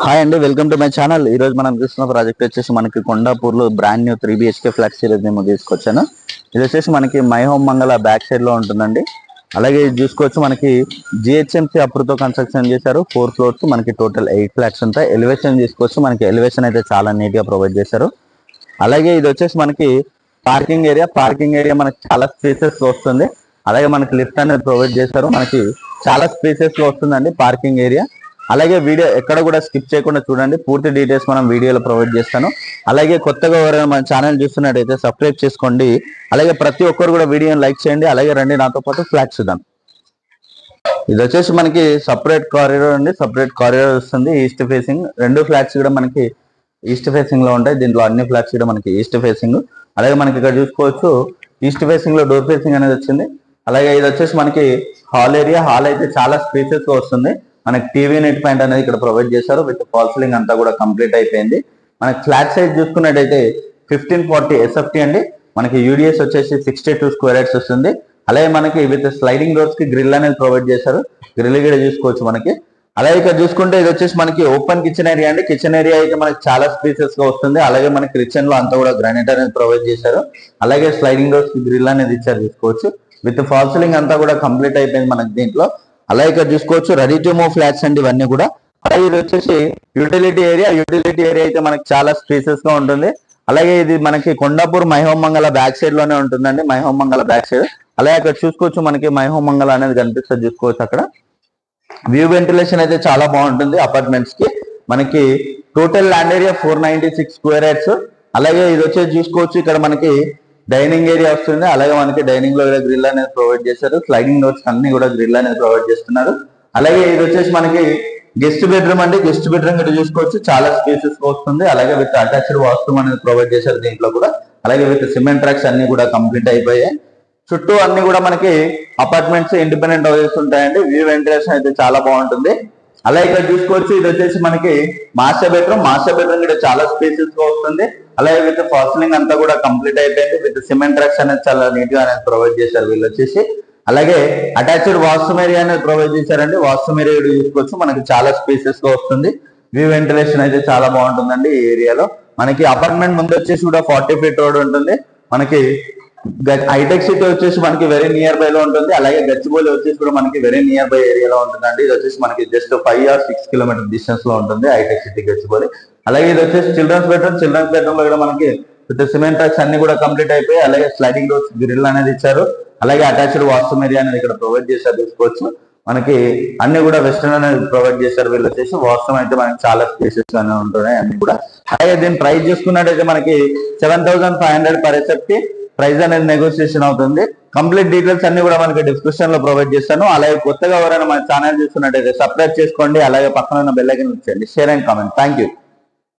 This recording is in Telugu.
హాయ్ అండి, వెల్కమ్ టు మై ఛానల్. ఈ రోజు మనం చూస్తున్న ప్రాజెక్ట్ వచ్చేసి మనకి కొండాపూర్ లో brand new 3 BHK flat series మేము తీసుకొచ్చాను. ఇది వచ్చేసి మనకి మై హోమ్ మంగళ బ్యాక్ సైడ్ లో ఉంటుందండి. అలాగే ఇది చూసుకోవచ్చు, మనకి GHMC అప్రూవ్తో కన్స్ట్రక్షన్ చేశారు. 4 floors, మనకి టోటల్ 8 ఫ్లాట్స్ ఉంటాయి. ఎలివేషన్ తీసుకోవచ్చు, మనకి ఎలివేషన్ అయితే చాలా నీట్ గా ప్రొవైడ్ చేశారు. అలాగే ఇది వచ్చేసి మనకి పార్కింగ్ ఏరియా మనకి చాలా స్పేసెస్ లో వస్తుంది. అలాగే మనకి లిఫ్ట్ అనేది ప్రొవైడ్ చేశారు. మనకి చాలా స్పేసెస్ లో వస్తుందండి పార్కింగ్ ఏరియా. అలాగే వీడియో ఎక్కడ కూడా స్కిప్ చేయకుండా చూడండి, పూర్తి డీటెయిల్స్ మనం వీడియోలో ప్రొవైడ్ చేస్తాను. అలాగే కొత్తగా ఎవరైనా మన ఛానల్ చూస్తున్నట్టయితే సబ్స్క్రైబ్ చేసుకోండి. అలాగే ప్రతి ఒక్కరు కూడా వీడియోని లైక్ చేయండి. అలాగే రండి నాతో పాటు ఫ్లాట్ చూద్దాం. ఇది వచ్చేసి మనకి సపరేట్ కారిడార్ అండి, సపరేట్ కారిడార్ వస్తుంది. ఈస్ట్ ఫేసింగ్ 2 ఫ్లాట్స్ కూడా మనకి ఈస్ట్ ఫేసింగ్ లో ఉంటాయి. దీంట్లో అన్ని ఫ్లాట్స్ కూడా మనకి ఈస్ట్ ఫేసింగ్. అలాగే మనకి ఇక్కడ చూసుకోవచ్చు, ఈస్ట్ ఫేసింగ్ లో డోర్ ఫేసింగ్ అనేది వచ్చింది. అలాగే ఇది వచ్చేసి మనకి హాల్ ఏరియా. హాల్ అయితే చాలా స్పేసెస్ గా వస్తుంది. మనకి టీవీ నెట్ పాయింట్ అనేది ఇక్కడ ప్రొవైడ్ చేశారు. విత్ ఫాల్ సీలింగ్ అంతా కూడా కంప్లీట్ అయిపోయింది. మనకి ఫ్లాట్ సైజ్ చూసుకున్నట్టయితే 1540 SFT అండి. మనకి యూడిఎస్ వచ్చేసి 62 స్క్వేర్ యార్డ్స్ వస్తుంది. అలాగే మనకి విత్ స్లైడింగ్ డోర్స్ కి గ్రిల్ అనేది ప్రొవైడ్ చేశారు. గ్రిల్ కూడా చూసుకోవచ్చు మనకి. అలాగే ఇక్కడ చూసుకుంటే ఇది వచ్చేసి మనకి ఓపెన్ కిచెన్ ఏరియా అండి. కిచెన్ ఏరియా అయితే మనకి చాలా స్పేసెస్ గా వస్తుంది. అలాగే మనకి కిచెన్ లో అంతా కూడా గ్రానైట్ అనేది ప్రొవైడ్ చేశారు. అలాగే స్లైడింగ్ డోర్స్ కి గ్రిల్ అనేది ఇచ్చారు చూసుకోవచ్చు. విత్ ఫాల్ సీలింగ్ అంతా కూడా కంప్లీట్ అయిపోయింది మనకి దీంట్లో. అలాగే ఇక్కడ చూసుకోవచ్చు, రెడీ టు మూవ్ ఫ్లాట్స్ అండి ఇవన్నీ కూడా. అలాగే ఇది వచ్చేసి యూటిలిటీ ఏరియా అయితే మనకి చాలా స్పేసెస్ గా ఉంటుంది. అలాగే ఇది మనకి కొండాపూర్ మై హోమ్ మంగళ బ్యాక్ సైడ్ లోనే ఉంటుందండి, మై హోమ్ మంగళ బ్యాక్ సైడ్. అలాగే అక్కడ చూసుకోవచ్చు, మనకి మై హోమ్ మంగళ అనేది కనిపిస్తుంది చూసుకోవచ్చు. అక్కడ వ్యూ వెంటిలేషన్ అయితే చాలా బాగుంటుంది అపార్ట్మెంట్స్ కి. మనకి total land area 496 square yards. అలాగే ఇది వచ్చేసి చూసుకోవచ్చు, ఇక్కడ మనకి డైనింగ్ ఏరియా వస్తుంది. అలాగే మనకి డైనింగ్ లో గ్రిల్ అనేది ప్రొవైడ్ చేశారు. స్లైడింగ్ డోర్స్ అన్ని కూడా గ్రిల్ అనేది ప్రొవైడ్ చేస్తున్నారు. అలాగే ఇది వచ్చేసి మనకి గెస్ట్ బెడ్రూమ్ అండి. గెస్ట్ బెడ్రూమ్ కూడా చూసుకోవచ్చు, చాలా స్పేసెస్ వస్తుంది. అలాగే విత్ అటాచ్డ్ వాష్రూమ్ అనేది ప్రొవైడ్ చేశారు దీంట్లో కూడా. అలాగే విత్ సిమెంట్ ట్రాక్స్ అన్ని కూడా కంప్లీట్ అయిపోయాయి. చుట్టూ అన్ని కూడా మనకి అపార్ట్మెంట్స్, ఇండిపెండెంట్ హౌసెస్ ఉంటాయండి. వ్యూ వెంటిలేషన్ అయితే చాలా బాగుంటుంది. అలాగే ఇక్కడ చూసుకోవచ్చు, ఇది వచ్చేసి మనకి మాస్టర్ బెడ్రూమ్ కూడా చాలా స్పేసెస్ గా వస్తుంది. అలాగే విత్ ఫాల్ సీలింగ్ అంతా కూడా కంప్లీట్ అయిపోయింది. విత్ సిమెంట్ ట్రాక్స్ అనేది చాలా నీట్ గా అనేది ప్రొవైడ్ చేశారు వీళ్ళు వచ్చేసి. అలాగే అటాచ్డ్ వాష్రూమ్ ఏరియా అనేది ప్రొవైడ్ చేశారండి. వాష్రూమ్ ఏరియా చూసుకోవచ్చు, మనకి చాలా స్పేసెస్ గా వస్తుంది. వ్యూ వెంటిలేషన్ అయితే చాలా బాగుంటుందండి ఈ ఏరియాలో. మనకి అపార్ట్మెంట్ ముందు వచ్చేసి కూడా 40 feet రోడ్ ఉంటుంది. మనకి హైటెక్ సిటీ వచ్చేసి మనకి వెరీ నియర్ బై లో ఉంటుంది. అలాగే గచ్చిబౌలి వచ్చేసి కూడా మనకి వెరీ నియర్ బై ఏరియాలో ఉంటుందండి. ఇది వచ్చేసి మనకి జస్ట్ 5 or 6 kilometer డిస్టెన్స్ లో ఉంటుంది హైటెక్ సిటీ గచ్చిబౌలి. అలాగే ఇది వచ్చేసి చిల్డ్రన్స్ బెడ్రూమ్ లో కూడా మనకి విత్ సిమెంట్ ట్రాక్స్ అన్ని కూడా కంప్లీట్ అయిపోయి, అలాగే స్లైడింగ్ డోర్స్ గ్రిల్ అనేది ఇచ్చారు. అలాగే అటాచ్డ్ వాష్రూమ్ ఏరియా అనేది ఇక్కడ ప్రొవైడ్ చేశారు చూసుకోవచ్చు. మనకి అన్ని కూడా వెస్టర్న్ అనేది ప్రొవైడ్ చేశారు వీళ్ళు వచ్చేసి. వాష్రూమ్ అయితే మనకి చాలా స్పేసెస్ గానే ఉంటున్నాయి అన్ని కూడా. అలాగే దీని ప్రైస్ చూసుకున్నట్టయితే మనకి 7,500 per SFT. ప్రైస్ అనేది నెగోషియేషన్ అవుతుంది. కంప్లీట్ డీటెయిల్స్ అన్ని కూడా మనకి డిస్క్రిప్షన్ లో ప్రొవైడ్ చేస్తాను. అలాగే కొత్తగా ఎవరైనా మన ఛానల్ చూస్తున్నట్టయితే సబ్స్క్రైబ్ చేసుకోండి. అలాగే పక్కన ఉన్న బెల్ ఐకాన్ నొక్కండి. Share and comment. Thank you.